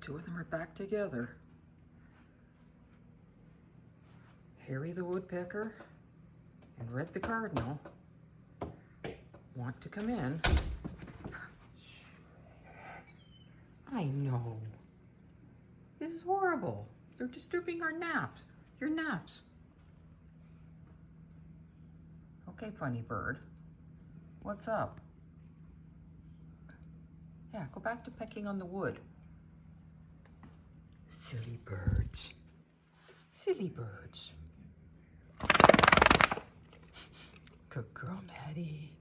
two of them are back together. Harry the Woodpecker and Red the Cardinal want to come in. I know. This is horrible. They're disturbing our naps. Your naps. Okay, funny bird. What's up? Yeah, go back to pecking on the wood. Silly birds. Silly birds. Good girl, Maddie.